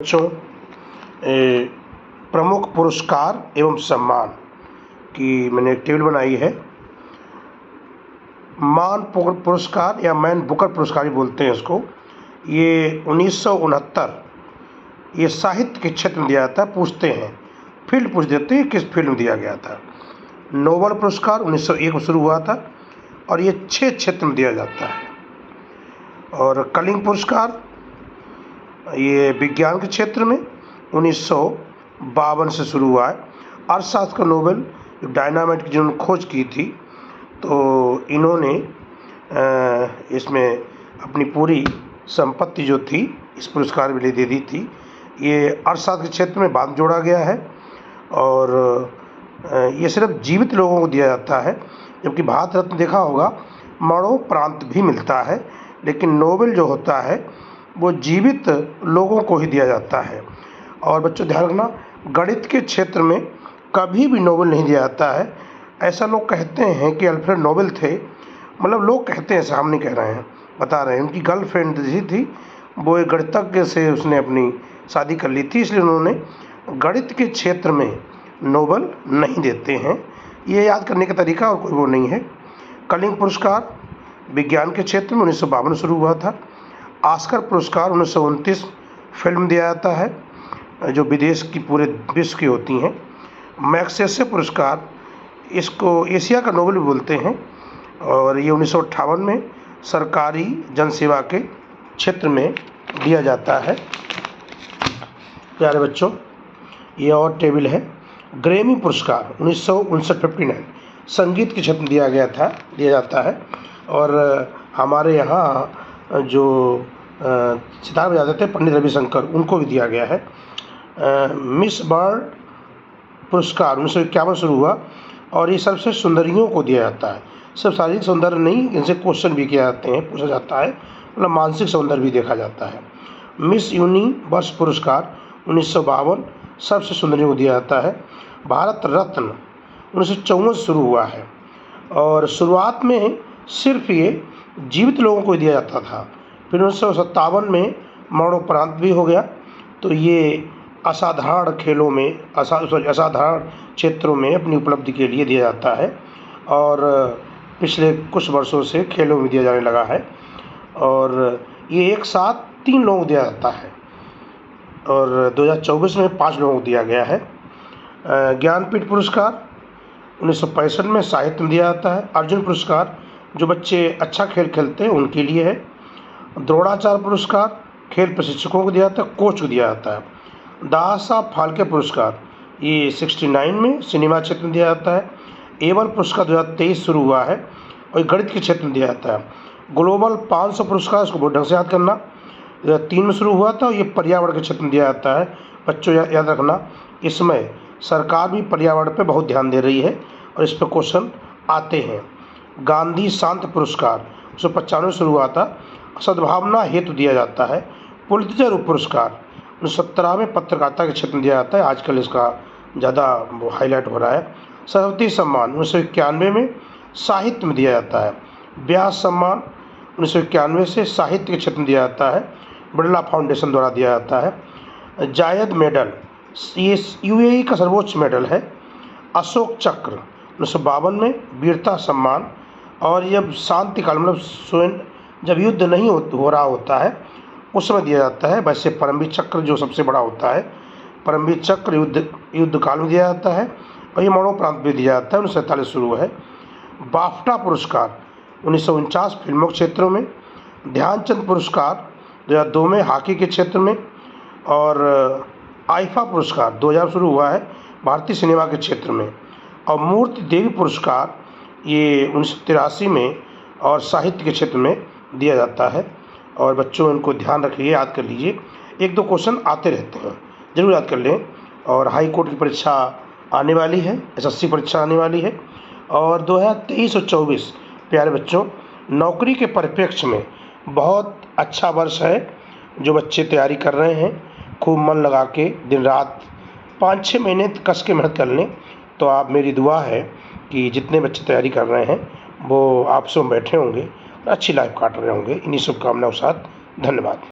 बच्चों, प्रमुख पुरस्कार एवं सम्मान की मैंने एक टेबल बनाई है। मान पुरस्कार या मैन बुकर पुरस्कार भी बोलते हैं इसको। ये 1969 ये साहित्य के क्षेत्र में दिया जाता है। पूछते हैं, फील्ड पूछ देते हैं किस फील्ड में दिया गया था। नोबेल पुरस्कार 1901 में शुरू हुआ था और ये 6 क्षेत्र में दिया जाता है। और कलिंग पुरस्कार ये विज्ञान के क्षेत्र में 1952 से शुरू हुआ है। अर्थशास्त्र का नोबेल डायनामाइट की जिन्होंने खोज की थी, तो इन्होंने इसमें अपनी पूरी संपत्ति जो थी इस पुरस्कार के लिए दे दी थी। ये अर्थशास्त्र के क्षेत्र में बाद जोड़ा गया है और ये सिर्फ जीवित लोगों को दिया जाता है, जबकि भारत रत्न देखा होगा मरणोपरांत भी मिलता है, लेकिन नोबेल जो होता है वो जीवित लोगों को ही दिया जाता है। और बच्चों ध्यान रखना, गणित के क्षेत्र में कभी भी नोबेल नहीं दिया जाता है। ऐसा लोग कहते हैं कि अल्फ्रेड नोबेल थे, मतलब लोग कहते हैं, ऐसा हम नहीं कह रहे हैं, बता रहे हैं। उनकी गर्लफ्रेंड थी, वो एक गणितज्ञ से उसने अपनी शादी कर ली थी, इसलिए उन्होंने गणित के क्षेत्र में नोबेल नहीं देते हैं। ये याद करने का तरीका और कोई वो नहीं है। कलिंग पुरस्कार विज्ञान के क्षेत्र में 1952 में शुरू हुआ था। ऑस्कर पुरस्कार 1929 फिल्म दिया जाता है, जो विदेश की पूरे विश्व की होती हैं। मैग्सेसे पुरस्कार, इसको एशिया का नोबेल भी बोलते हैं, और ये 1958 में सरकारी जनसेवा के क्षेत्र में दिया जाता है। प्यारे बच्चों, ये और टेबल है। ग्रैमी पुरस्कार 1959 संगीत के क्षेत्र में दिया जाता है। और हमारे यहाँ जो सितार बजाते थे पंडित रविशंकर, उनको भी दिया गया है। मिस वर्ल्ड पुरस्कार 1951 शुरू हुआ और ये सबसे सुंदरियों को दिया जाता है। सिर्फ शारीरिक सौंदर्य नहीं, इनसे क्वेश्चन भी किया जाते हैं, पूछा जाता है, मतलब मानसिक सौंदर्य भी देखा जाता है। मिस यूनिवर्स पुरस्कार 1952 सबसे सुंदरियों को दिया जाता है। भारत रत्न 1954 शुरू हुआ है और शुरुआत में सिर्फ ये जीवित लोगों को दिया जाता था, फिर 1957 में मरणोपरांत भी हो गया। तो ये असाधारण खेलों में असाधारण क्षेत्रों में अपनी उपलब्धि के लिए दिया जाता है और पिछले कुछ वर्षों से खेलों में दिया जाने लगा है। और ये एक साथ 3 लोगों को दिया जाता है और 2024 में 5 लोगों को दिया गया है। ज्ञानपीठ पुरस्कार 1965 में साहित्य में दिया जाता है। अर्जुन पुरस्कार जो बच्चे अच्छा खेल खेलते हैं उनके लिए है। द्रोणाचार्य पुरस्कार खेल प्रशिक्षकों को दिया जाता है, कोच को दिया जाता है। दादासाहेब फाल्के पुरस्कार ये 69 में सिनेमा क्षेत्र में दिया जाता है। एबल पुरस्कार 2023 शुरू हुआ है और गणित के क्षेत्र में दिया जाता है। ग्लोबल 500 पुरस्कार, इसको बहुत ढंग से याद करना, 2003 में शुरू हुआ था और ये पर्यावरण के क्षेत्र में दिया जाता है। बच्चों याद रखना, इसमें सरकार भी पर्यावरण पर बहुत ध्यान दे रही है और इस पर क्वेश्चन आते हैं। गांधी शांति पुरस्कार 1995 शुरू हुआ था, सद्भावना हेतु दिया जाता है। पुलित्जर पुरस्कार 1917 में पत्रकारिता के क्षेत्र में दिया जाता है, आजकल इसका ज़्यादा हाईलाइट हो रहा है। सरस्वती सम्मान 1991 में साहित्य में दिया जाता है। व्यास सम्मान 1991 से साहित्य के क्षेत्र में दिया जाता है, बिरला फाउंडेशन द्वारा दिया जाता है। जायद मेडल ये यूएई का सर्वोच्च मेडल है। अशोक चक्र 1952 में वीरता सम्मान, और जब शांति काल मतलब स्वयं जब युद्ध नहीं हो रहा होता है उस समय दिया जाता है। वैसे परमवीर चक्र जो सबसे बड़ा होता है, परमवीर चक्र युद्ध काल में दिया जाता है और ये मरणोपरांत भी दिया जाता है, 1947 शुरू है। बाफ्टा पुरस्कार 1949 फिल्मों के क्षेत्रों में। ध्यानचंद पुरस्कार 2002 में हॉकी के क्षेत्र में। और आईफा पुरस्कार 2000 शुरू हुआ है भारतीय सिनेमा के क्षेत्र में। और मूर्ति देवी पुरस्कार ये 1983 में और साहित्य के क्षेत्र में दिया जाता है। और बच्चों इनको ध्यान रखिए, याद कर लीजिए, 1-2 क्वेश्चन आते रहते हैं, जरूर याद कर लें। और हाई कोर्ट की परीक्षा आने वाली है, एसएससी परीक्षा आने वाली है और 2023 और 24 प्यारे बच्चों नौकरी के परिप्रेक्ष्य में बहुत अच्छा वर्ष है। जो बच्चे तैयारी कर रहे हैं खूब मन लगा के दिन रात 5-6 महीने कस के मेहनत कर लें, तो आप मेरी दुआ है कि जितने बच्चे तैयारी कर रहे हैं वो आपसे बैठे होंगे, अच्छी लाइफ काट रहे होंगे। इन्हीं शुभकामनाओं के साथ धन्यवाद।